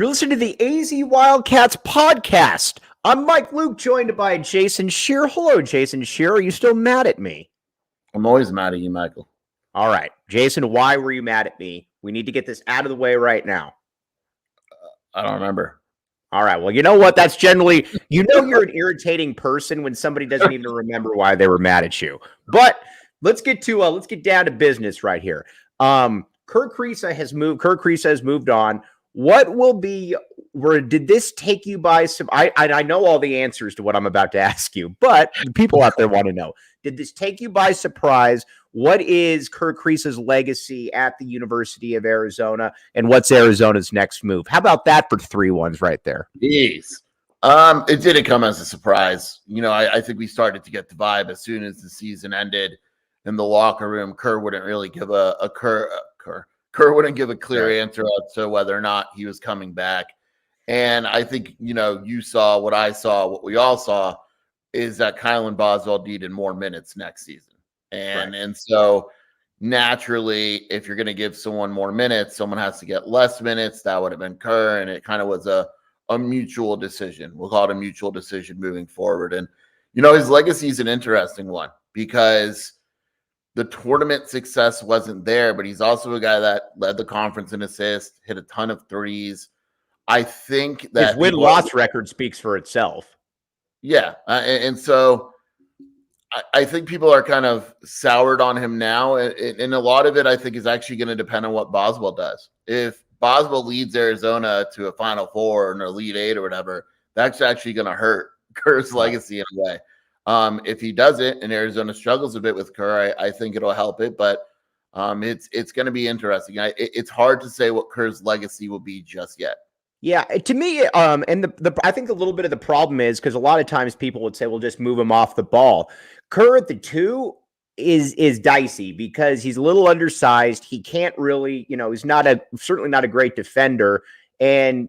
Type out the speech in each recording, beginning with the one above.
You're listening to the AZ Wildcats podcast. I'm Mike Luke, joined by Jason Scheer. Hello, Jason Scheer. Are you still mad at me? I'm always mad at you, Michael. All right. Jason, why were you mad at me? We need to get this out of the way right now. I don't remember. All right. Well, you know what? That's generally, you're an irritating person when somebody doesn't even remember why they were mad at you. But let's get down to business right here. Kerr Kriisa has moved on. What will be, did this take you by some, I know all the answers to what I'm about to ask you, but the people out there want to know, did this take you by surprise? What is Kerr Kriisa's legacy at the University of Arizona, and what's Arizona's next move? How about that for 3-1s right there? Jeez. It didn't come as a surprise. I think we started to get the vibe as soon as the season ended in the locker room. Kerr wouldn't really give Kerr wouldn't give a clear answer as to whether or not he was coming back. And I think, you saw what I saw, what we all saw, is that Kylan Boswell needed more minutes next season. And so naturally, if you're going to give someone more minutes, someone has to get less minutes. That would have been Kerr. And it kind of was a mutual decision. We'll call it a mutual decision moving forward. And, his legacy is an interesting one because the tournament success wasn't there, but he's also a guy that led the conference in assists, hit a ton of threes. I think that his win-loss record speaks for itself. Yeah. And so I think people are kind of soured on him now. And a lot of it, I think, is actually going to depend on what Boswell does. If Boswell leads Arizona to a Final Four or an Elite Eight or whatever, that's actually going to hurt Kerr's legacy in a way. If he doesn't and Arizona struggles a bit with Kerr, I think it'll help it. But it's going to be interesting. It's hard to say what Kerr's legacy will be just yet. Yeah, to me, and I think a little bit of the problem is because a lot of times people would say, "Well, just move him off the ball." Kerr at the 2 is dicey because he's a little undersized. He can't really, he's certainly not a great defender, and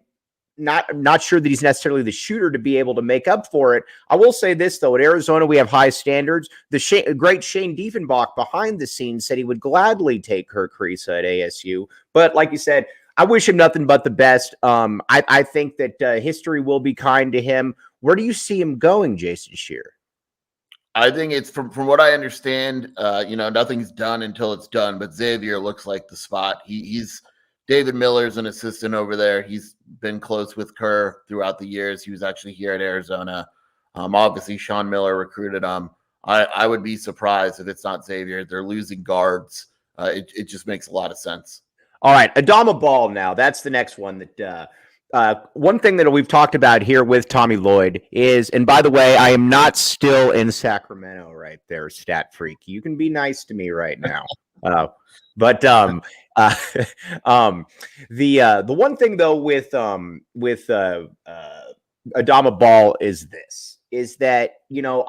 not sure that he's necessarily the shooter to be able to make up for it. I will say this though: at Arizona, we have high standards. The great Shane Diefenbach behind the scenes said he would gladly take Kerr Kriisa at ASU, but like you said, I wish him nothing but the best. I think that history will be kind to him. Where do you see him going, Jason Scheer? I think it's from what I understand, nothing's done until it's done, but Xavier looks like the spot. He's David Miller's an assistant over there. He's been close with Kerr throughout the years. He was actually here at Arizona. Obviously, Sean Miller recruited him. I would be surprised if it's not Xavier. They're losing guards. It just makes a lot of sense. All right, Adama Bal now. That's the next one that one thing that we've talked about here with Tommy Lloyd is, and by the way, I am not still in Sacramento right there, stat freak. You can be nice to me right now. But the one thing though with Adama Bal is that,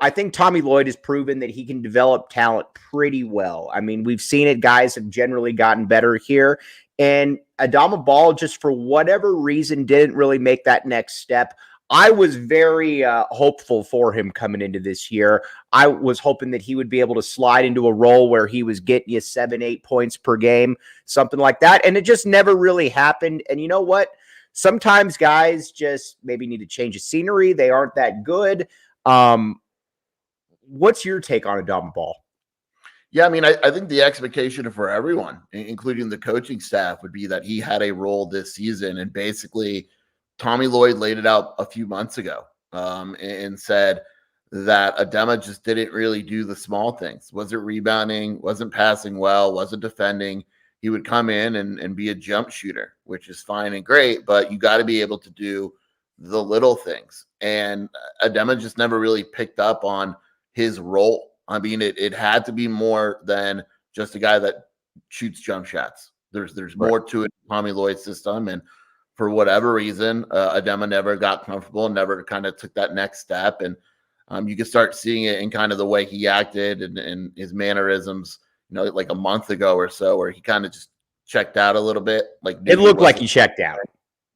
I think Tommy Lloyd has proven that he can develop talent pretty well. I mean, we've seen it. Guys have generally gotten better here. And Adama Bal, just for whatever reason, didn't really make that next step. I was very hopeful for him coming into this year. I was hoping that he would be able to slide into a role where he was getting you 7-8 points per game, something like that. And it just never really happened. And you know what? Sometimes guys just maybe need to change the scenery. They aren't that good. What's your take on Adama Bal? Yeah, I mean, I think the expectation for everyone, including the coaching staff, would be that he had a role this season. And basically, Tommy Lloyd laid it out a few months ago and said that Adama just didn't really do the small things. Wasn't rebounding, wasn't passing well, wasn't defending. He would come in and be a jump shooter, which is fine and great, but you got to be able to do the little things. And Adama just never really picked up on his role. I mean, it had to be more than just a guy that shoots jump shots. There's more to it in Tommy Lloyd's system. And for whatever reason, Adama never got comfortable, never kind of took that next step. And you can start seeing it in kind of the way he acted and his mannerisms, like a month ago or so, where he kind of just checked out a little bit. Like it looked like he checked out.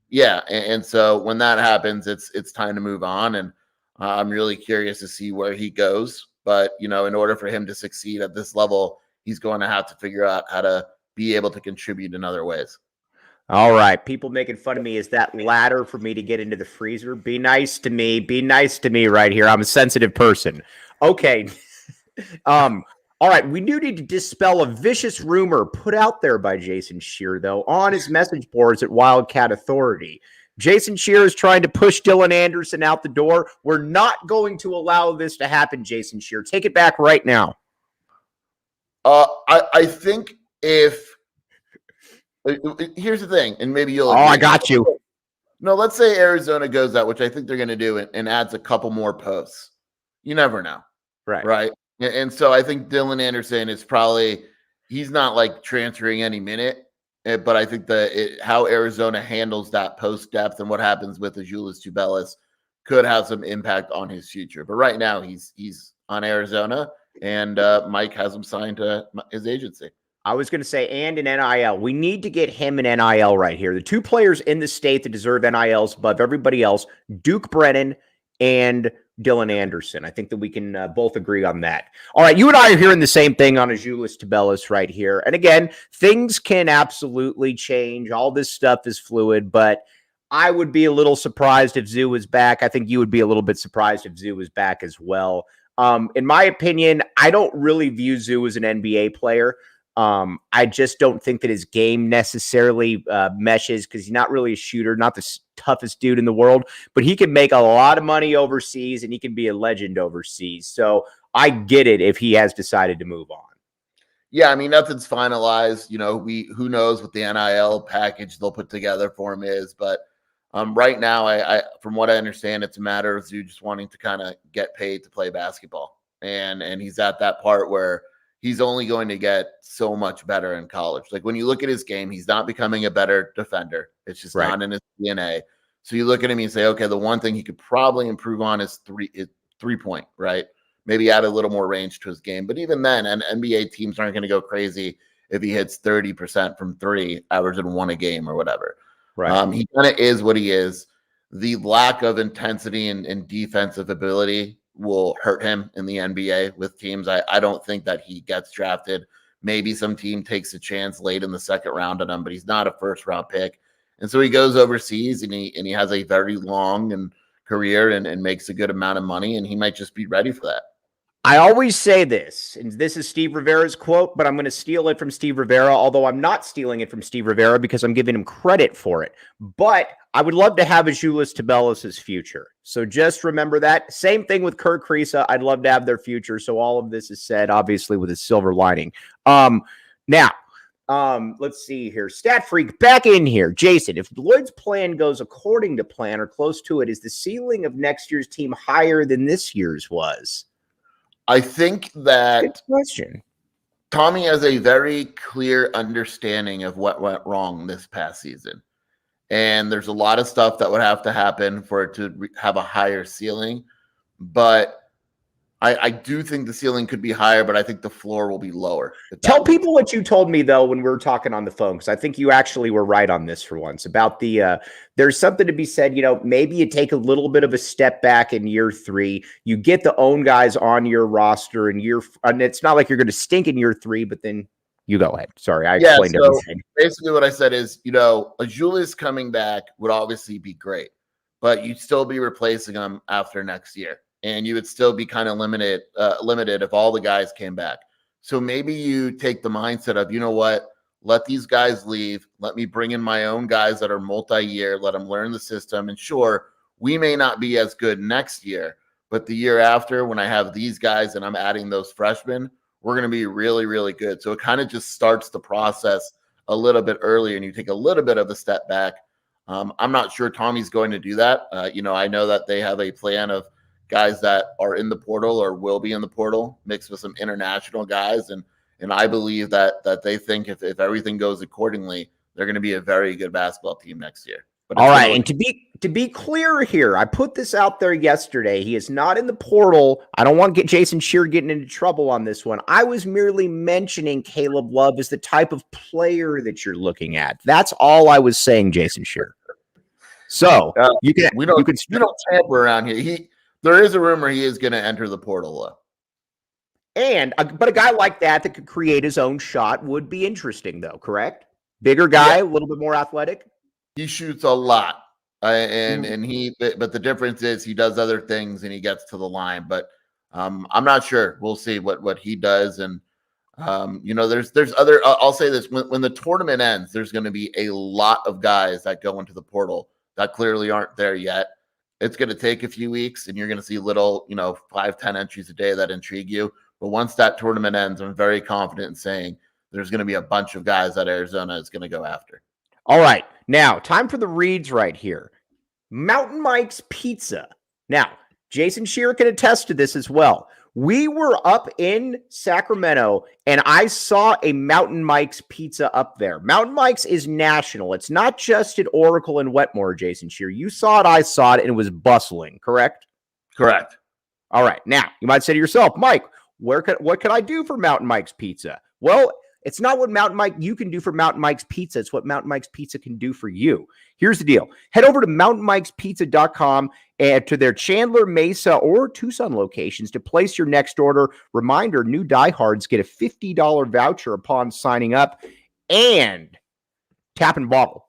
Yeah. And so when that happens, it's time to move on. And I'm really curious to see where he goes. But, in order for him to succeed at this level, he's going to have to figure out how to be able to contribute in other ways. All right. People making fun of me. Is that ladder for me to get into the freezer? Be nice to me. Be nice to me right here. I'm a sensitive person. Okay. All right. We do need to dispel a vicious rumor put out there by Jason Scheer, though, on his message boards at Wildcat Authority. Jason Scheer is trying to push Dylan Anderson out the door. We're not going to allow this to happen, Jason Scheer. Take it back right now. I think if here's the thing, and maybe you'll agree. I got you. No, let's say Arizona goes out, which I think they're going to do, and adds a couple more posts. You never know. Right. And so I think Dylan Anderson is probably, he's not like transferring any minute, but I think how Arizona handles that post depth and what happens with Azuolas Tubelis could have some impact on his future. But right now he's on Arizona, and Mike has him signed to his agency. I was going to say, and an NIL. We need to get him an NIL right here. The two players in the state that deserve NILs above everybody else, Duke Brennan and Dylan Anderson. I think that we can both agree on that. All right, you and I are hearing the same thing on Azuolas Tubelis right here. And again, things can absolutely change. All this stuff is fluid, but I would be a little surprised if Zoo was back. I think you would be a little bit surprised if Zoo was back as well. In my opinion, I don't really view Zoo as an NBA player. I just don't think that his game necessarily meshes because he's not really a shooter, not the toughest dude in the world, but he can make a lot of money overseas and he can be a legend overseas. So I get it if he has decided to move on. Yeah, I mean, nothing's finalized. You know, who knows what the NIL package they'll put together for him is, but right now, I from what I understand, it's a matter of you just wanting to kind of get paid to play basketball, and he's at that part where he's only going to get so much better in college. Like when you look at his game, he's not becoming a better defender. It's just not in his DNA. So you look at him and you say, okay, the one thing he could probably improve on is three-point, right? Maybe add a little more range to his game. But even then, and NBA teams aren't going to go crazy if he hits 30% from three, averaging one a game or whatever. Right. He kind of is what he is. The lack of intensity and defensive ability will hurt him in the NBA with teams. I don't think that he gets drafted. Maybe some team takes a chance late in the second round on him, but he's not a first round pick. And so he goes overseas and he has a very long career and makes a good amount of money, and he might just be ready for that. I always say this, and this is Steve Rivera's quote, but I'm going to steal it from Steve Rivera, although I'm not stealing it from Steve Rivera because I'm giving him credit for it. But I would love to have Azuolas Tubelis' future. So just remember that. Same thing with Kerr Kriisa. I'd love to have their future. So all of this is said, obviously, with a silver lining. Now, let's see here. Stat Freak back in here. Jason, if Lloyd's plan goes according to plan or close to it, is the ceiling of next year's team higher than this year's was? I think that good question. Tommy has a very clear understanding of what went wrong this past season. And there's a lot of stuff that would have to happen for it to have a higher ceiling. But I do think the ceiling could be higher, but I think the floor will be lower. Tell people what you told me, though, when we were talking on the phone, because I think you actually were right on this for once about there's something to be said, maybe you take a little bit of a step back in year 3. You get the own guys on your roster and it's not like you're going to stink in year 3, but then you go ahead. Sorry, I explained everything. Basically what I said is, Azuolas coming back would obviously be great, but you'd still be replacing him after next year. And you would still be kind of limited if all the guys came back. So maybe you take the mindset of, you know what, let these guys leave. Let me bring in my own guys that are multi-year. Let them learn the system. And sure, we may not be as good next year, but the year after, when I have these guys and I'm adding those freshmen, we're going to be really, really good. So it kind of just starts the process a little bit earlier, and you take a little bit of a step back. I'm not sure Tommy's going to do that. I know that they have a plan of guys that are in the portal or will be in the portal mixed with some international guys. And I believe that they think if everything goes accordingly, they're going to be a very good basketball team next year. All right. And to be clear here, I put this out there yesterday. He is not in the portal. I don't want to get Jason Scheer getting into trouble on this one. I was merely mentioning Caleb Love as the type of player that you're looking at. That's all I was saying, Jason Scheer. So we don't tamper around here. There is a rumor he is going to enter the portal, though. But a guy like that could create his own shot would be interesting, though, correct? Bigger guy, a little bit more athletic? He shoots a lot. But the difference is he does other things and he gets to the line. But I'm not sure. We'll see what he does. And there's other. I'll say this: when the tournament ends, there's going to be a lot of guys that go into the portal that clearly aren't there yet. It's going to take a few weeks, and you're going to see little, 5-10 entries a day that intrigue you. But once that tournament ends, I'm very confident in saying there's going to be a bunch of guys that Arizona is going to go after. All right. Now, time for the reads right here. Mountain Mike's Pizza. Now, Jason Scheer can attest to this as well. We were up in Sacramento, and I saw a Mountain Mike's Pizza up there. Mountain Mike's is national. It's not just at Oracle and Wetmore, Jason Scheer. You saw it, I saw it, and it was bustling, correct? Correct. All right. Now, you might say to yourself, Mike, what can I do for Mountain Mike's Pizza? Well, it's not what Mountain Mike you can do for Mountain Mike's Pizza. It's what Mountain Mike's Pizza can do for you. Here's the deal. Head over to mountainmikespizza.com and to their Chandler, Mesa, or Tucson locations to place your next order. Reminder, new Diehards get a $50 voucher upon signing up. And Tap and Bottle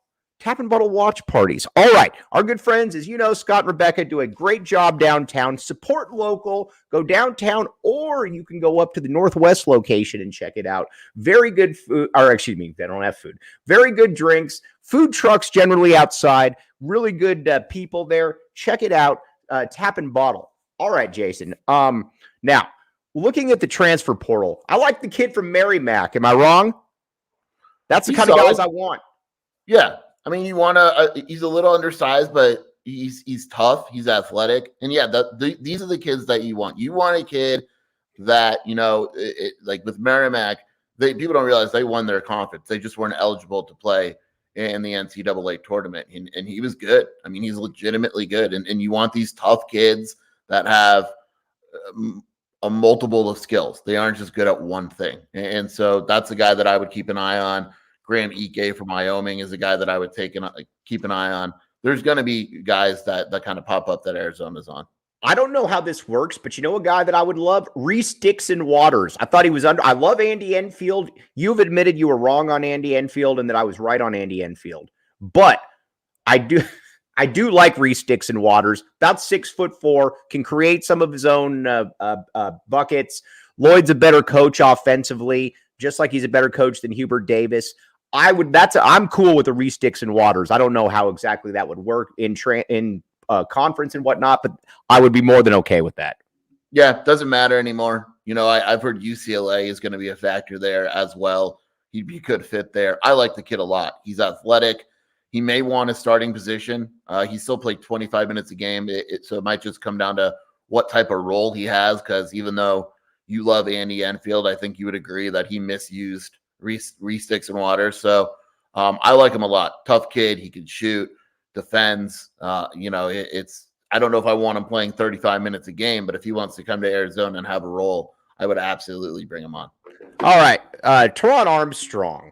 watch parties. All right. Our good friends, as you know, Scott and Rebecca do a great job downtown. Support local. Go downtown, or you can go up to the Northwest location and check it out. Very good food, or excuse me, they don't have food. Very good drinks. Food trucks generally outside. Really good people there. Check it out. Tap and Bottle. All right, Jason. Now, looking at the transfer portal, I like the kid from Merrimack. Am I wrong? That's the kind of guys I want. Yeah. I mean, you want to. He's a little undersized, but he's tough. He's athletic, and yeah, these are the kids that you want. You want a kid that like with Merrimack, people don't realize they won their conference. They just weren't eligible to play in the NCAA tournament, and he was good. I mean, he's legitimately good, and you want these tough kids that have a multiple of skills. They aren't just good at one thing, and so that's a guy that I would keep an eye on. Graham Ike from Wyoming is a guy that I would keep an eye on. There's going to be guys that kind of pop up that Arizona's on. I don't know how this works, but you know a guy that I would love? Reese Dixon Waters. I thought he was I love Andy Enfield. You've admitted you were wrong on Andy Enfield and that I was right on Andy Enfield. But I do like Reese Dixon Waters. About 6'4", can create some of his own buckets. Lloyd's a better coach offensively, just like he's a better coach than Hubert Davis. I'm cool with the Reese Dixon Waters. I don't know how exactly that would work in conference and whatnot, but I would be more than okay with that. Yeah, doesn't matter anymore. I've heard UCLA is going to be a factor there as well. He'd be a good fit there. I like the kid a lot. He's athletic. He may want a starting position. He still played 25 minutes a game, so it might just come down to what type of role he has, because even though you love Andy Enfield, I think you would agree that he misused Reese Dixon Waters. So I like him a lot. Tough kid. He can shoot, defends. I don't know if I want him playing 35 minutes a game, but if he wants to come to Arizona and have a role, I would absolutely bring him on. All right. Teron Armstrong,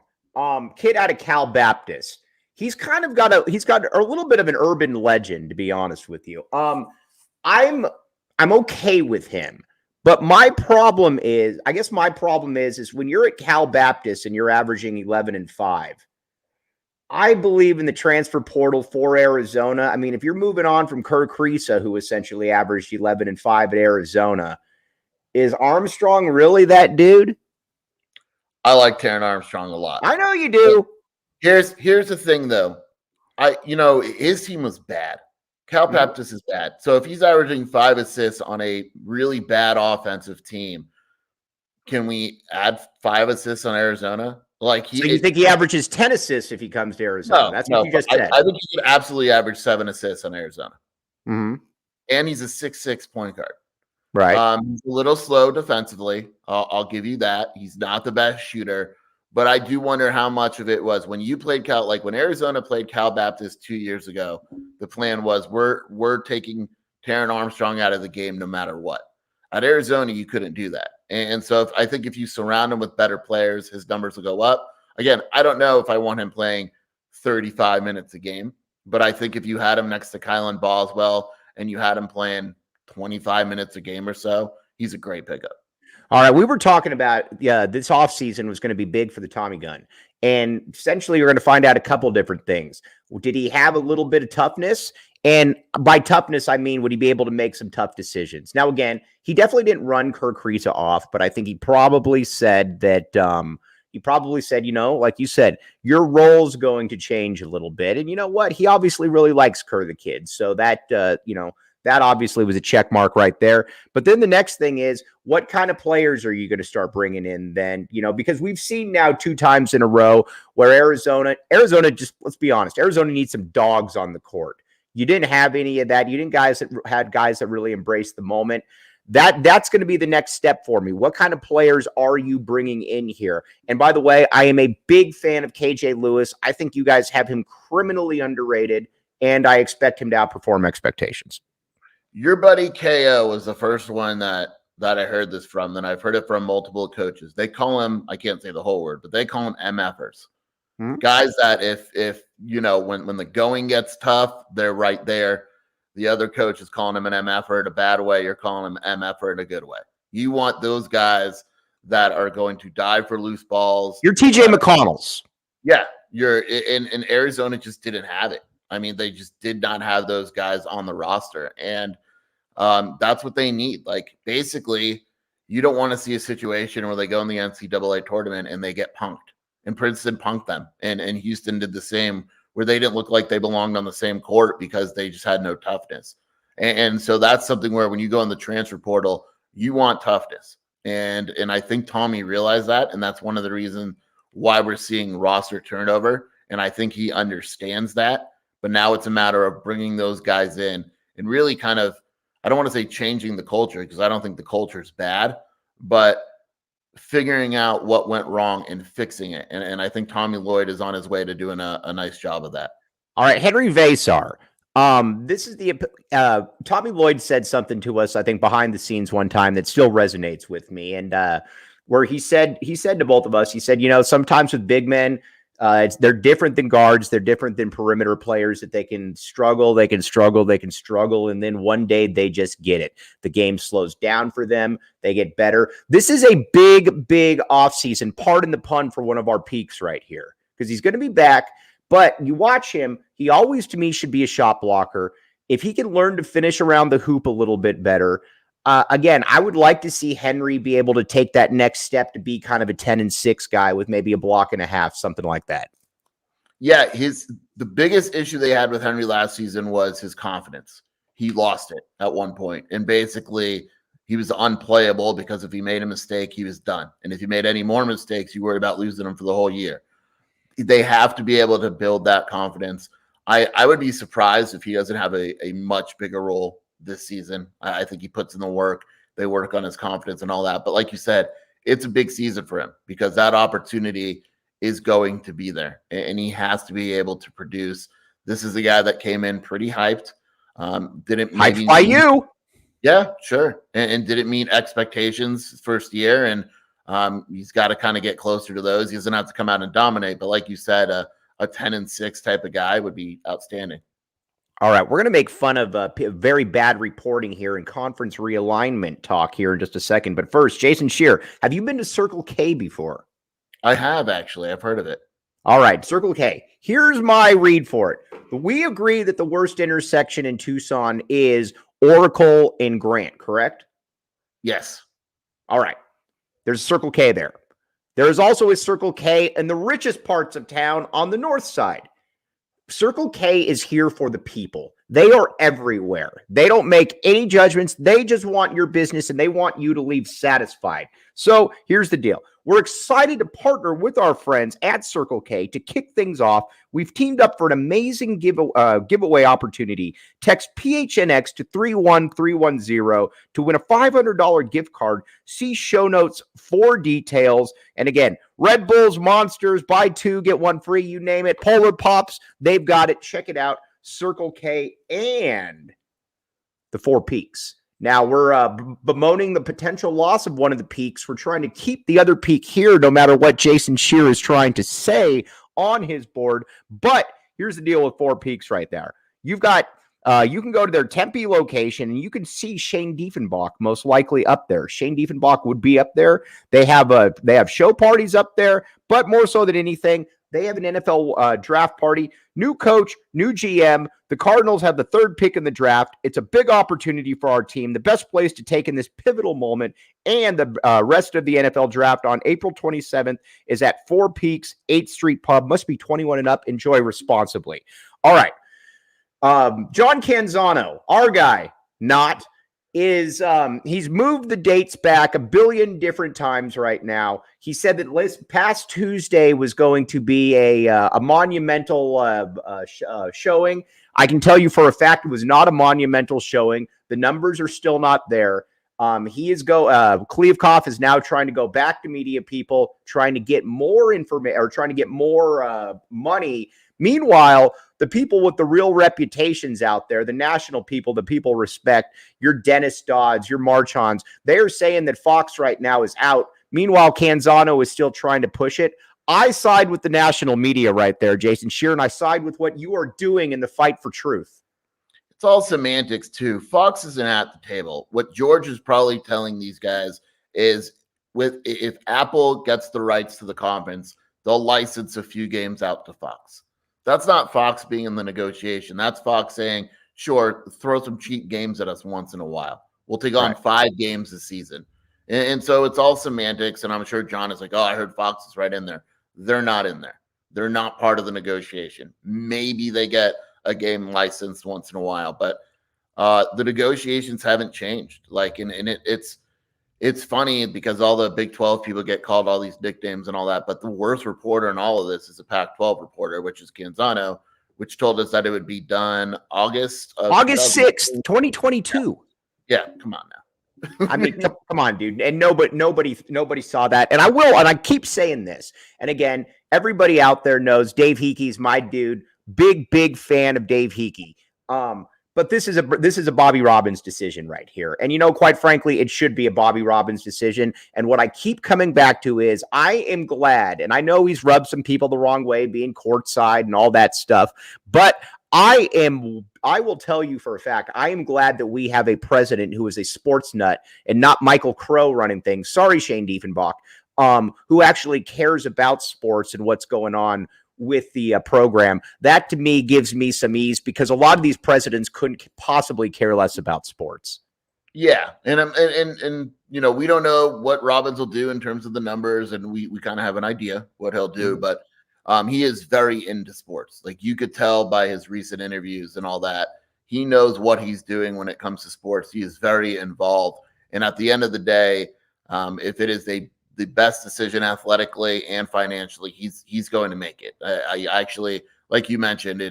kid out of Cal Baptist. He's got a little bit of an urban legend, to be honest with you. I'm okay with him. But my problem is when you're at Cal Baptist and you're averaging 11-5, I believe in the transfer portal for Arizona. I mean, if you're moving on from Kerr Kriisa, who essentially averaged 11-5 at Arizona, is Armstrong really that dude? I like Teron Armstrong a lot. I know you do. Here's the thing, though. His team was bad. Cal Baptist is bad. So if he's averaging 5 assists on a really bad offensive team, can we add 5 assists on Arizona? So you think he averages 10 assists if he comes to Arizona? That's what you just said. I think he could absolutely average 7 assists on Arizona. Mm-hmm. And he's a 6'6" point guard. Right. He's a little slow defensively. I'll give you that. He's not the best shooter. But I do wonder how much of it was when you played when Arizona played Cal Baptist 2 years ago, the plan was we're taking Teron Armstrong out of the game no matter what. At Arizona, you couldn't do that. And so I think if you surround him with better players, his numbers will go up. Again, I don't know if I want him playing 35 minutes a game, but I think if you had him next to Kylan Boswell and you had him playing 25 minutes a game or so, he's a great pickup. All right, we were talking about this offseason was going to be big for the Tommy gun. And essentially, you're going to find out a couple different things. Did he have a little bit of toughness? And by toughness, I mean, would he be able to make some tough decisions? Now, again, he definitely didn't run Kerr Kriisa off, but I think he probably said that, like you said, your role's going to change a little bit. And you know what? He obviously really likes Kerr the kid. So that, that obviously was a check mark right there. But then the next thing is, what kind of players are you going to start bringing in then? Because we've seen now 2 times in a row where Arizona just, let's be honest, Arizona needs some dogs on the court. You didn't have any of that. You didn't had guys that really embraced the moment. That's going to be the next step for me. What kind of players are you bringing in here? And by the way, I am a big fan of KJ Lewis. I think you guys have him criminally underrated, and I expect him to outperform expectations. Your buddy KO was the first one that I heard this from. Then I've heard it from multiple coaches. They call him, I can't say the whole word, but they call him MFers. Guys that if when the going gets tough, they're right there. The other coach is calling him an MFer in a bad way. You're calling him MFer in a good way. You want those guys that are going to dive for loose balls. You're TJ McConnell's. Yeah, you're in Arizona just didn't have it. I mean, they just did not have those guys on the roster. And that's what they need. Like, basically, you don't want to see a situation where they go in the NCAA tournament and they get punked. And Princeton punked them. And Houston did the same, where they didn't look like they belonged on the same court because they just had no toughness. And so that's something where when you go in the transfer portal, you want toughness. And I think Tommy realized that. And that's one of the reasons why we're seeing roster turnover. And I think he understands that. But now it's a matter of bringing those guys in and really kind of, I don't want to say changing the culture, because I don't think the culture is bad, but figuring out what went wrong and fixing it. And I think Tommy Lloyd is on his way to doing a nice job of that. All right, Henry Vasar. This is the Tommy Lloyd said something to us, I think, behind the scenes one time that still resonates with me. And where he said to both of us, he said, sometimes with big men, they're different than guards. They're different than perimeter players, that they can struggle. And then one day they just get it. The game slows down for them. They get better. This is a big, big offseason, pardon the pun, for one of our peaks right here, because he's going to be back. But you watch him, he always, to me, should be a shot blocker. If he can learn to finish around the hoop a little bit better, again, I would like to see Henry be able to take that next step to be kind of a 10-6 guy with maybe a block and a half, something like that. Yeah, the biggest issue they had with Henry last season was his confidence. He lost it at one point, and basically he was unplayable because if he made a mistake, he was done. And if he made any more mistakes, you worry about losing him for the whole year. They have to be able to build that confidence. I would be surprised if he doesn't have a much bigger role this season. I think he puts in the work. They work on his confidence and all that. But like you said, it's a big season for him because that opportunity is going to be there, and he has to be able to produce. This is a guy that came in pretty hyped. Didn't maybe hyped by you. Yeah, sure. And didn't meet expectations first year. And he's got to kind of get closer to those. He doesn't have to come out and dominate. But like you said, a 10-6 type of guy would be outstanding. All right, we're going to make fun of very bad reporting here and conference realignment talk here in just a second. But first, Jason Scheer, have you been to Circle K before? I have, actually. I've heard of it. All right, Circle K. Here's my read for it. We agree that the worst intersection in Tucson is Oracle and Grant, correct? Yes. All right. There's a Circle K there. There is also a Circle K in the richest parts of town on the north side. Circle K is here for the people. They are everywhere. They don't make any judgments. They just want your business and they want you to leave satisfied. So here's the deal. We're excited to partner with our friends at Circle K to kick things off. We've teamed up for an amazing giveaway opportunity. Text PHNX to 31310 to win a $500 gift card. See show notes for details. And again, Red Bulls, Monsters, buy 2, get 1 free, you name it. Polar Pops, they've got it. Check it out. Circle K and the 4 Peaks. Now, we're bemoaning the potential loss of one of the peaks. We're trying to keep the other peak here no matter what Jason Scheer is trying to say on his board. But here's the deal with 4 Peaks right there. You've got You can go to their Tempe location and you can see Shane Diefenbach most likely up there. Shane Diefenbach would be up there. They have show parties up there, but more so than anything, they have an NFL draft party. New coach, new GM. The Cardinals have the 3rd pick in the draft. It's a big opportunity for our team. The best place to take in this pivotal moment and the rest of the NFL draft on April 27th is at Four Peaks, 8th Street Pub. Must be 21 and up. Enjoy responsibly. All right. John Canzano, our guy, he's moved the dates back a billion different times right now. He said that past Tuesday was going to be a monumental showing. I can tell you for a fact it was not a monumental showing. The numbers are still not there. Kliavkoff is now trying to go back to media people, trying to get more information or trying to get more money. Meanwhile, the people with the real reputations out there, the national people, the people respect, your Dennis Dodds, your Marchons, they are saying that Fox right now is out. Meanwhile, Canzano is still trying to push it. I side with the national media right there, Jason Scheer, and I side with what you are doing in the fight for truth. It's all semantics, too. Fox isn't at the table. What George is probably telling these guys is if Apple gets the rights to the conference, they'll license a few games out to Fox. That's not Fox being in the negotiation. That's Fox saying, sure, throw some cheap games at us once in a while. We'll take on 5 games this season. And so it's all semantics, and I'm sure John is like, oh, I heard Fox is right in there. They're not in there. They're not part of the negotiation. Maybe they get a game licensed once in a while, but the negotiations haven't changed. It's funny because all the Big 12 people get called all these nicknames and all that, but the worst reporter in all of this is a Pac-12 reporter, which is Canzano, which told us that it would be done August 6th, 2022. Yeah, come on now. I mean, come on, dude. And nobody saw that. And I keep saying this. And again, everybody out there knows Dave Hickey's my dude. Big fan of Dave Hickey. But this is a Bobby Robbins decision right here. And, quite frankly, it should be a Bobby Robbins decision. And what I keep coming back to is I am glad, and I know he's rubbed some people the wrong way being courtside and all that stuff, but I will tell you for a fact, I am glad that we have a president who is a sports nut and not Michael Crow running things. Sorry, Shane Diefenbach, who actually cares about sports and what's going on with the program. That to me gives me some ease because a lot of these presidents couldn't possibly care less about sports. Yeah. And we don't know what Robbins will do in terms of the numbers, and we kind of have an idea what he'll do, but he is very into sports. Like you could tell by his recent interviews and all that, he knows what he's doing when it comes to sports. He is very involved. And at the end of the day, if it is the best decision athletically and financially, he's going to make it. I actually, like you mentioned,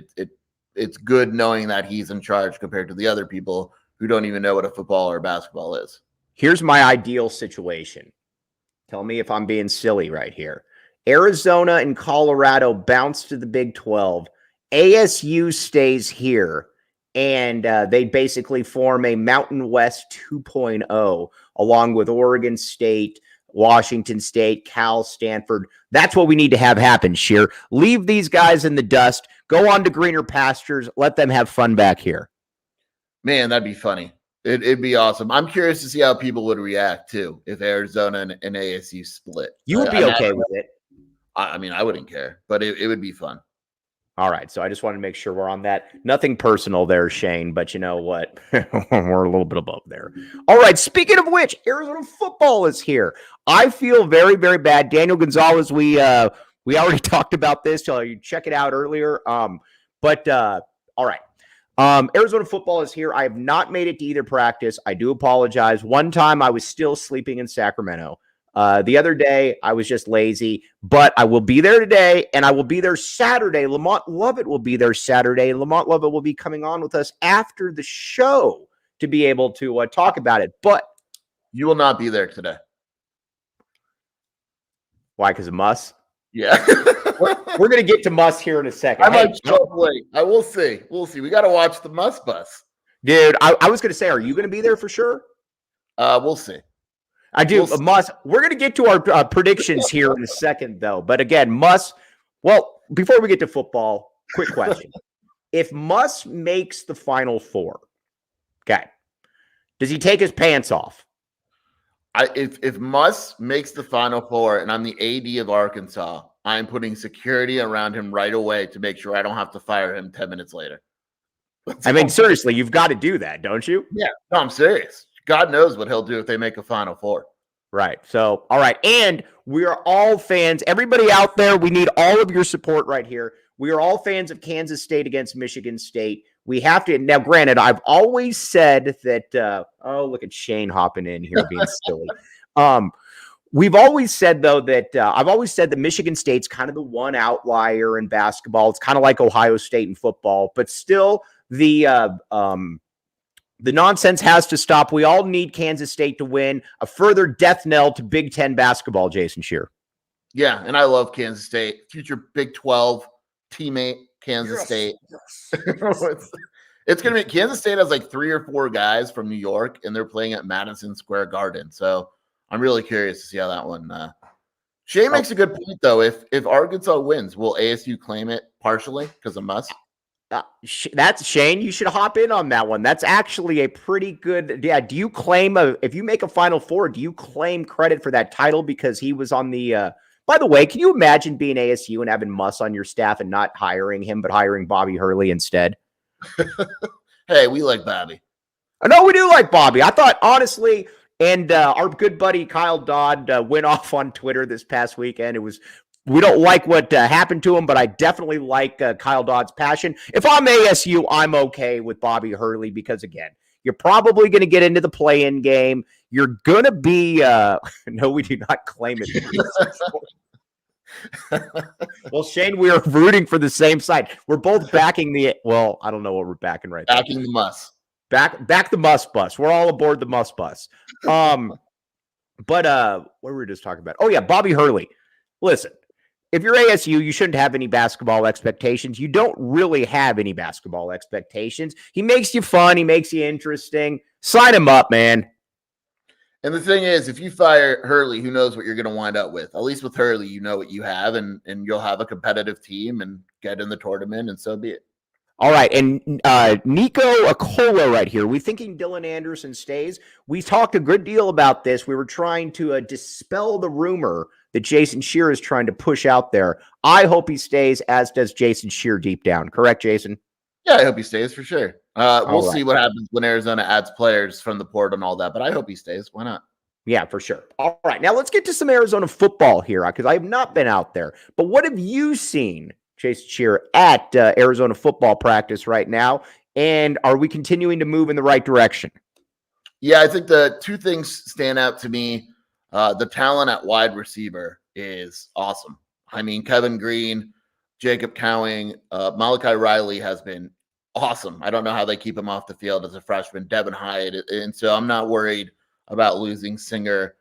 it's good knowing that he's in charge compared to the other people who don't even know what a football or basketball is. Here's my ideal situation. Tell me if I'm being silly right here. Arizona and Colorado bounce to the Big 12. ASU stays here, and they basically form a Mountain West 2.0 along with Oregon State, Washington State, Cal, Stanford. That's what we need to have happen, Scheer. Leave these guys in the dust. Go on to greener pastures. Let them have fun back here. Man, that'd be funny. It'd be awesome. I'm curious to see how people would react, too, if Arizona and ASU split. You would be okay with it. I mean, I wouldn't care, but it would be fun. All right, so I just wanted to make sure we're on that. Nothing personal there, Shane, but you know what? We're a little bit above there. All right, speaking of which, Arizona football is here. I feel very, very bad. Daniel Gonzalez, we already talked about this. So you check it out earlier. All right. Arizona football is here. I have not made it to either practice. I do apologize. One time I was still sleeping in Sacramento. The other day, I was just lazy, but I will be there today, and I will be there Saturday. Lamont Lovett will be there Saturday, and Lamont Lovett will be coming on with us after the show to be able to talk about it. But you will not be there today. Why? Because of Muss? Yeah. We're going to get to Muss here in a second. I might show up late. I will see. We'll see. We got to watch the Muss bus. Dude, I was going to say, are you going to be there for sure? We'll see. I do. Muss. We're going to get to our predictions here in a second, though. But again, Muss. Well, before we get to football, quick question. If Muss makes the Final Four, okay, does he take his pants off? If Muss makes the Final Four and I'm the AD of Arkansas, I'm putting security around him right away to make sure I don't have to fire him 10 minutes later. I mean, seriously, you've got to do that, don't you? Yeah, no, I'm serious. God knows what he'll do if they make a Final Four. Right. So, all right. And we are all fans. Everybody out there, we need all of your support right here. We are all fans of Kansas State against Michigan State. We have to. Now, granted, I've always said that, oh, look at Shane hopping in here being silly. We've always said, though, that I've always said that Michigan State's kind of the one outlier in basketball. It's kind of like Ohio State in football, but still the nonsense has to stop. We all need Kansas State to win. A further death knell to Big Ten basketball, Jason Scheer. Yeah, and I love Kansas State. Future Big 12 teammate, Kansas State. It's going to be – Kansas State has like 3 or 4 guys from New York, and they're playing at Madison Square Garden. So I'm really curious to see how that one Shane makes a good point, though. If Arkansas wins, will ASU claim it partially because of Muss? That's Shane. You should hop in on that one. That's actually a pretty good. Yeah. Do you claim if you make a Final Four, do you claim credit for that title because he was on the? By the way, can you imagine being ASU and having Muss on your staff and not hiring him, but hiring Bobby Hurley instead? Hey, we like Bobby. I know we do like Bobby. I thought honestly, and our good buddy Kyle Dodd went off on Twitter this past weekend. It was. We don't like what happened to him, but I definitely like Kyle Dodd's passion. If I'm ASU, I'm okay with Bobby Hurley because, again, you're probably going to get into the play-in game. You're going to be no, we do not claim it. Well, Shane, we are rooting for the same side. We're both backing well, I don't know what we're backing right now. Backing the Muss. Back the Muss bus. We're all aboard the Muss bus. But what were we just talking about? Oh, yeah, Bobby Hurley. Listen. If you're ASU, you shouldn't have any basketball expectations. You don't really have any basketball expectations. He makes you fun. He makes you interesting. Sign him up, man. And the thing is, if you fire Hurley, who knows what you're going to wind up with? At least with Hurley, you know what you have, and you'll have a competitive team and get in the tournament, and so be it. All right, and Nico Acola right here. We thinking Dylan Anderson stays. We talked a good deal about this. We were trying to dispel the rumor that Jason Scheer is trying to push out there. I hope he stays, as does Jason Scheer deep down. Correct, Jason? Yeah, I hope he stays for sure. We'll see what happens when Arizona adds players from the port and all that, but I hope he stays. Why not? Yeah, for sure. All right, now let's get to some Arizona football here because I have not been out there. But what have you seen, Jason Scheer, at Arizona football practice right now? And are we continuing to move in the right direction? Yeah, I think the 2 things stand out to me. The talent at wide receiver is awesome. I mean, Kevin Green, Jacob Cowing, Malachi Riley has been awesome. I don't know how they keep him off the field as a freshman. Devin Hyde, and so I'm not worried about losing Singer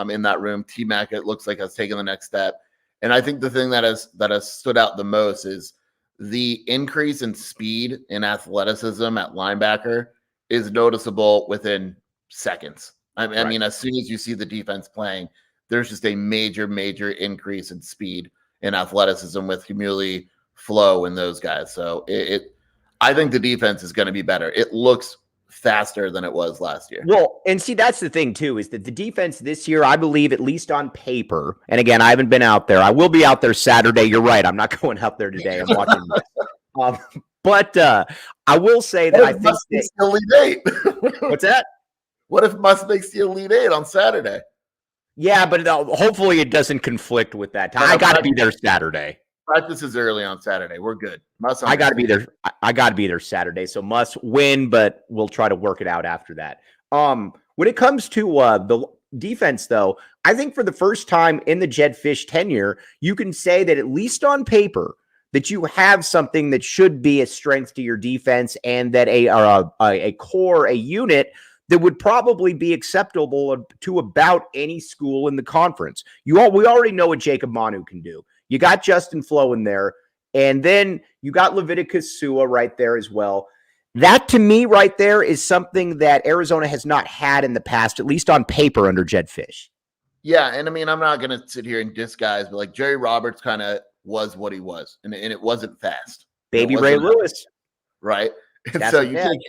in that room. T-Mac, it looks like, has taken the next step. And I think the thing that has stood out the most is the increase in speed and athleticism at linebacker is noticeable within seconds. I mean, as soon as you see the defense playing, there's just a major, major increase in speed and athleticism with Humuli, Flo, and those guys. So I think the defense is going to be better. It looks faster than it was last year. Well, and see, that's the thing too, is that the defense this year, I believe, at least on paper, and again, I haven't been out there. I will be out there Saturday. You're right. I'm not going out there today. I'm watching this. But I will say that I think that Elite 8. What's that? What if Muss makes the Elite 8 on Saturday? Yeah, but hopefully it doesn't conflict with that time. I got to be there Saturday. Practice is early on Saturday. We're good. I got to be there. I got to be there Saturday. So Muss win, but we'll try to work it out after that. When it comes to the defense, though, I think for the first time in the Jedd Fisch tenure, you can say that at least on paper that you have something that should be a strength to your defense, and that a core, a unit that would probably be acceptable to about any school in the conference. We already know what Jacob Manu can do. You got Justin Flo in there, and then you got Leviticus Sua right there as well. That, to me, right there is something that Arizona has not had in the past, at least on paper, under Jedd Fisch. Yeah, and I mean, I'm not going to sit here and disguise, but like Jerry Roberts kind of was what he was, and it wasn't fast. Baby Ray Lewis. right? And That's so a you bet. take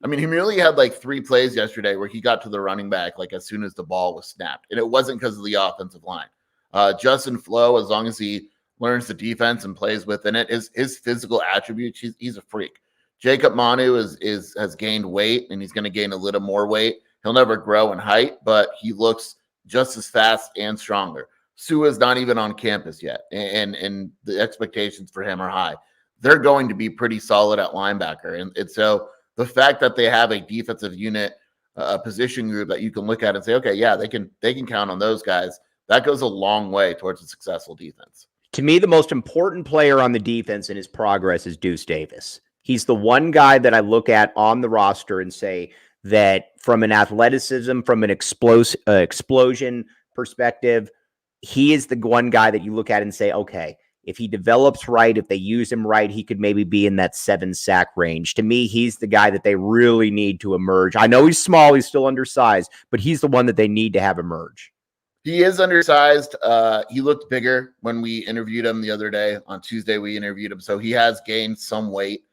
I mean, he merely had like 3 plays yesterday where he got to the running back like as soon as the ball was snapped, and it wasn't because of the offensive line. Justin Flo, as long as he learns the defense and plays within it, his physical attributes, he's a freak. Jacob Manu has gained weight, and he's going to gain a little more weight. He'll never grow in height, but he looks just as fast and stronger. Sua's not even on campus yet, and the expectations for him are high. They're going to be pretty solid at linebacker, and so the fact that they have a defensive unit, a position group that you can look at and say, okay, yeah, they can count on those guys. That goes a long way towards a successful defense. To me, the most important player on the defense in his progress is Deuce Davis. He's the one guy that I look at on the roster and say that from an athleticism, from an explosion perspective, he is the one guy that you look at and say, okay, if he develops right, if they use him right, he could maybe be in that 7-sack range. To me, he's the guy that they really need to emerge. I know he's small, he's still undersized, but he's the one that they need to have emerge. He is undersized. He looked bigger when we interviewed him the other day. On Tuesday, we interviewed him. So he has gained some weight.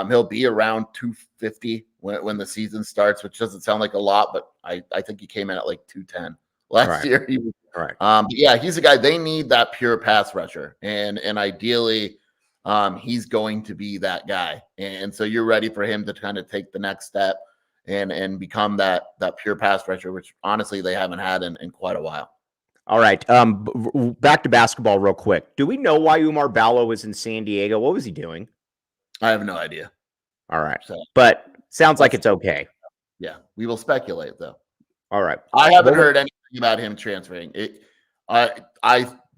He'll be around 250 when the season starts, which doesn't sound like a lot, but I think he came in at like 210 last year. He was, but yeah, he's a guy, they need that pure pass rusher. And ideally, he's going to be that guy. And so you're ready for him to kind of take the next step and become that pure pass rusher, which honestly they haven't had in quite a while. All right. Back to basketball real quick. Do we know why Oumar Ballo was in San Diego? What was he doing? I have no idea. All right. But sounds like it's okay. Yeah. We will speculate though. All right. I haven't heard anything about him transferring. That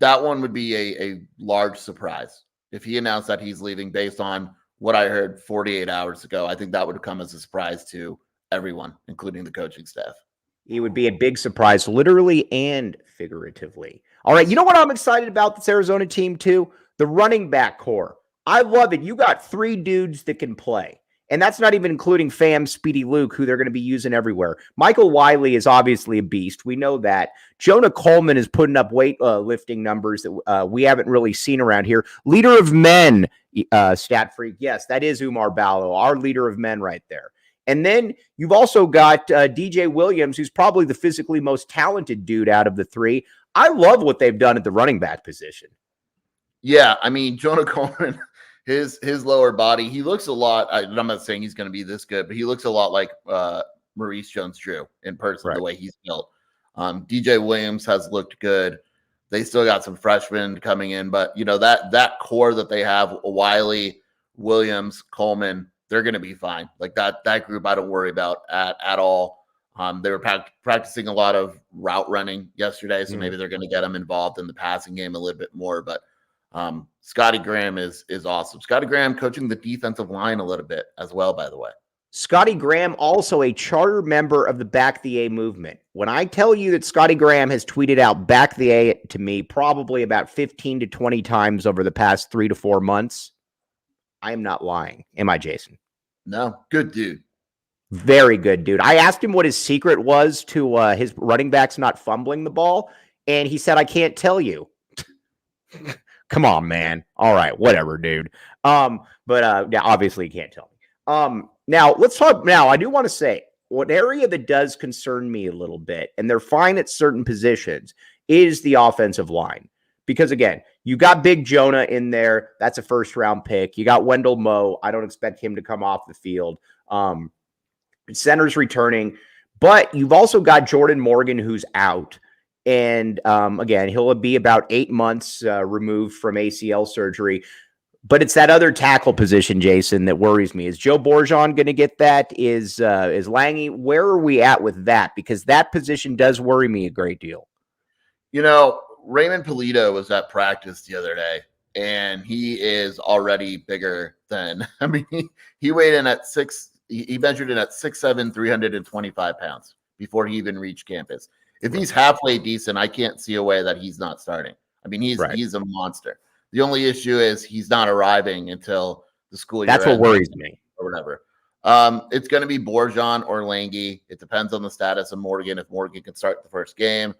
one would be a large surprise if he announced that he's leaving based on what I heard 48 hours ago. I think that would come as a surprise to everyone, including the coaching staff. He would be a big surprise, literally and figuratively. All right. You know what I'm excited about this Arizona team too? The running back core. I love it. You got 3 dudes that can play. And that's not even including Fam, Speedy Luke, who they're going to be using everywhere. Michael Wiley is obviously a beast. We know that. Jonah Coleman is putting up weight lifting numbers that we haven't really seen around here. Leader of men, stat freak. Yes, that is Oumar Ballo, our leader of men right there. And then you've also got DJ Williams, who's probably the physically most talented dude out of the 3. I love what they've done at the running back position. Yeah, I mean, Jonah Coleman, his lower body, he looks a lot. I'm not saying he's going to be this good, but he looks a lot like Maurice Jones-Drew in person, the way he's built. DJ Williams has looked good. They still got some freshmen coming in, but you know that core that they have, Wiley, Williams, Coleman, they're going to be fine. Like that group, I don't worry about at all. They were practicing a lot of route running yesterday, so maybe they're going to get them involved in the passing game a little bit more. But Scotty Graham is awesome. Scotty Graham coaching the defensive line a little bit as well, by the way. Scotty Graham, also a charter member of the Back the A movement. When I tell you that Scotty Graham has tweeted out Back the A to me probably about 15 to 20 times over the past 3 to 4 months, I am not lying. Am I, Jason? No, good dude. Very good dude. I asked him what his secret was to his running backs not fumbling the ball, and he said, I can't tell you. Come on, man. All right, whatever, dude. Yeah, obviously you can't tell me. Now, let's talk. Now, I do want to say one area that does concern me a little bit, and they're fine at certain positions, is the offensive line. Because, again, you got Big Jonah in there. That's a first-round pick. You got Wendell Moe. I don't expect him to come off the field. Center's returning. But you've also got Jordan Morgan, who's out. And, again, he'll be about 8 months removed from ACL surgery. But it's that other tackle position, Jason, that worries me. Is Joe Bourgeon going to get that? Is Lange? Where are we at with that? Because that position does worry me a great deal. You know, Raymond Polito was at practice the other day, and he is already bigger than, I mean, he weighed in at he measured in at 6'7", 325 pounds before he even reached campus. If he's halfway decent, I can't see a way that he's not starting. I mean, he's a monster. The only issue is he's not arriving until the school year. That's what worries me. Or whatever. It's going to be Bourgeon or Lange. It depends on the status of Morgan. If Morgan can start the first game,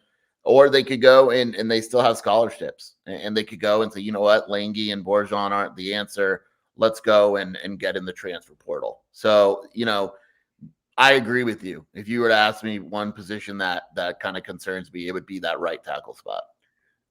or they could go and they still have scholarships, and they could go and say, you know what, Lange and Bourgeon aren't the answer. let's go and get in the transfer portal. So, I agree with you. If you were to ask me one position that kind of concerns me, it would be that right tackle spot.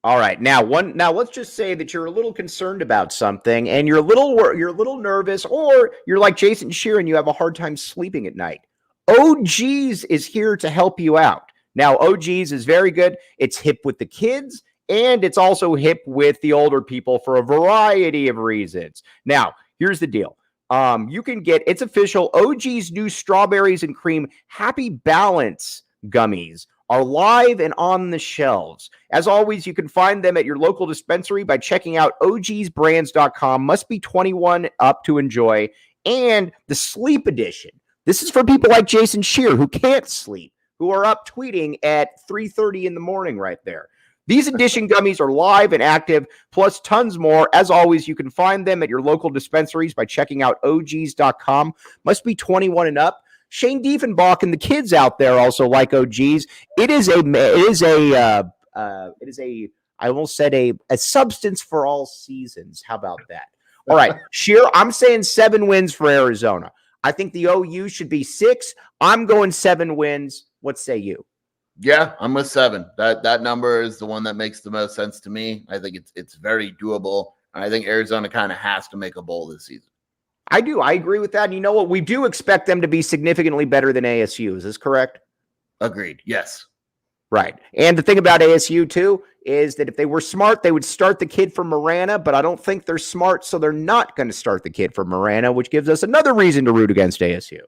All right. Now let's just say that you're a little concerned about something and you're a little nervous, or you're like Jason Scheer and you have a hard time sleeping at night. OGs is here to help you out. Now, OGs is very good. It's hip with the kids and it's also hip with the older people for a variety of reasons. Now, here's the deal. You can get, it's official, OG's new strawberries and cream Happy Balance gummies are live and on the shelves. As always, you can find them at your local dispensary by checking out ogsbrands.com. Must be 21 up to enjoy. And the sleep edition. This is for people like Jason Scheer who can't sleep, who are up tweeting at 3:30 in the morning right there. These edition gummies are live and active, plus tons more. As always, you can find them at your local dispensaries by checking out OGs.com. Must be 21 and up. Shane Diefenbach and the kids out there also like OGs. It is a I almost said a substance for all seasons. How about that? All right, Scheer, I'm saying 7 wins for Arizona. I think the OU should be 6. I'm going 7 wins. What say you? Yeah, I'm with 7. That number is the one that makes the most sense to me. I think it's very doable. I think Arizona kind of has to make a bowl this season. I do. I agree with that. And you know what? We do expect them to be significantly better than ASU. Is this correct? Agreed. Yes. Right. And the thing about ASU, too, is that if they were smart, they would start the kid from Marana, but I don't think they're smart, so they're not going to start the kid from Marana, which gives us another reason to root against ASU.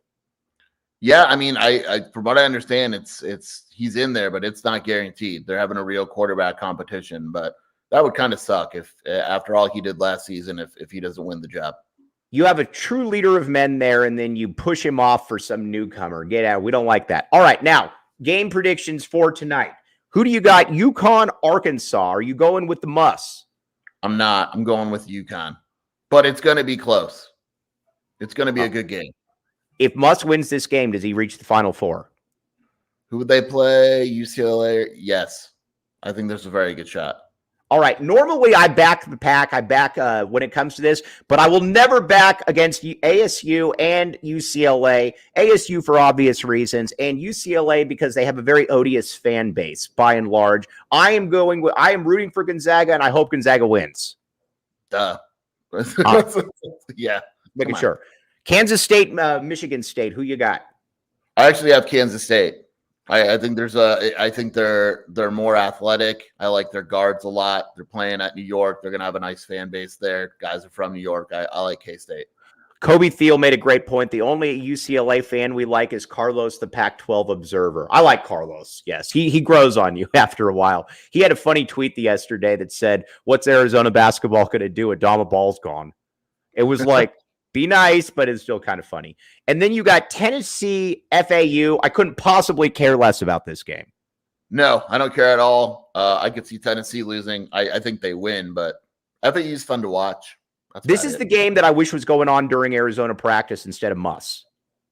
Yeah, I mean, I from what I understand, it's he's in there, but it's not guaranteed. They're having a real quarterback competition, but that would kind of suck if after all he did last season, if he doesn't win the job. You have a true leader of men there, and then you push him off for some newcomer. Get out. We don't like that. All right, now, game predictions for tonight. Who do you got? UConn, Arkansas. Are you going with the Muss? I'm not. I'm going with UConn. But it's going to be close. It's going to be a good game. If Muss wins this game, does he reach the Final Four? Who would they play? UCLA? Yes. I think there's a very good shot. All right. Normally, I back the pack. I back when it comes to this, but I will never back against ASU and UCLA. ASU for obvious reasons, and UCLA because they have a very odious fan base by and large. I am rooting for Gonzaga, and I hope Gonzaga wins. Yeah. Making sure. Kansas State, Michigan State. Who you got? I actually have Kansas State. I think I think they're more athletic. I like their guards a lot. They're playing at New York. They're gonna have a nice fan base there. Guys are from New York. I like K-State. Kobe Thiel made a great point. The only UCLA fan we like is Carlos, the Pac-12 observer. I like Carlos. Yes, he grows on you after a while. He had a funny tweet yesterday that said, "What's Arizona basketball going to do? Adama Bal's gone." It was like, be nice, but it's still kind of funny. And then you got Tennessee, FAU. I couldn't possibly care less about this game. No, I don't care at all. I could see Tennessee losing. I think they win, but FAU is fun to watch. This is the game that I wish was going on during Arizona practice instead of Muss.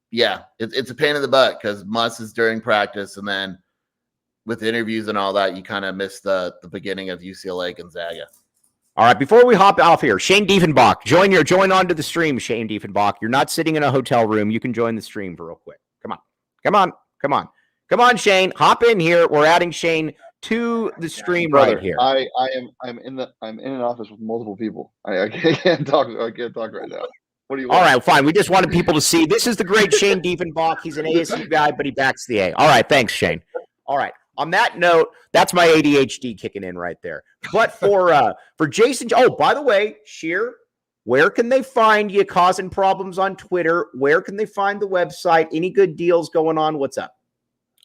Yeah, it's a pain in the butt because Muss is during practice, and then with interviews and all that, you kind of miss the beginning of UCLA Gonzaga. All right, before we hop off here, Shane Diefenbach, join onto the stream, Shane Diefenbach. You're not sitting in a hotel room. You can join the stream for real quick. Come on, Shane. Hop in here. We're adding Shane to the stream right here. I'm in an office with multiple people. I can't talk. I can't talk right now. What do you want? All right, fine. We just wanted people to see. This is the great Shane Diefenbach. He's an ASU guy, but he backs the A. All right, thanks, Shane. All right. On that note, that's my ADHD kicking in right there. But for Jason, oh, by the way, Scheer, where can they find you causing problems on Twitter? Where can they find the website? Any good deals going on? What's up?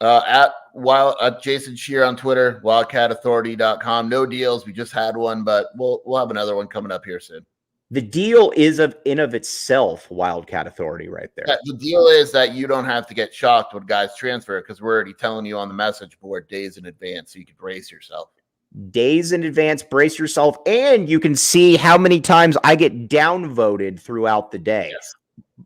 At Jason Scheer on Twitter, wildcatauthority.com. No deals. We just had one, but we'll have another one coming up here soon. The deal is in of itself Wildcat Authority right there. Yeah, the deal is that you don't have to get shocked when guys transfer because we're already telling you on the message board days in advance so you can brace yourself. Days in advance, brace yourself, and you can see how many times I get downvoted throughout the day. Yes.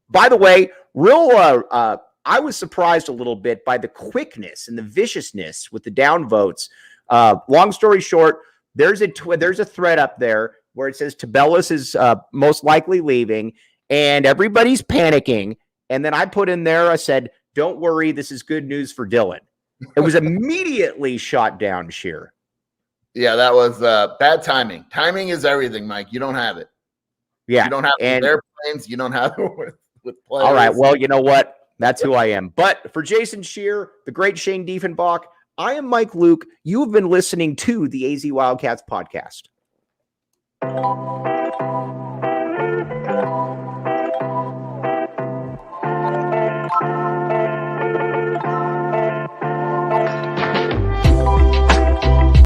By the way, I was surprised a little bit by the quickness and the viciousness with the downvotes. Long story short, there's a thread up there. where it says Tabellis is most likely leaving, and everybody's panicking. And then I put in there, I said, don't worry, this is good news for Dylan. It was immediately shot down, Scheer. Yeah, that was bad timing. Timing is everything, Mike. You don't have it. Yeah. You don't have it with airplanes. You don't have it with players. All right. Well, you know what? That's who I am. But for Jason Scheer, the great Shane Diefenbach, I am Mike Luke. You have been listening to the AZ Wildcats podcast.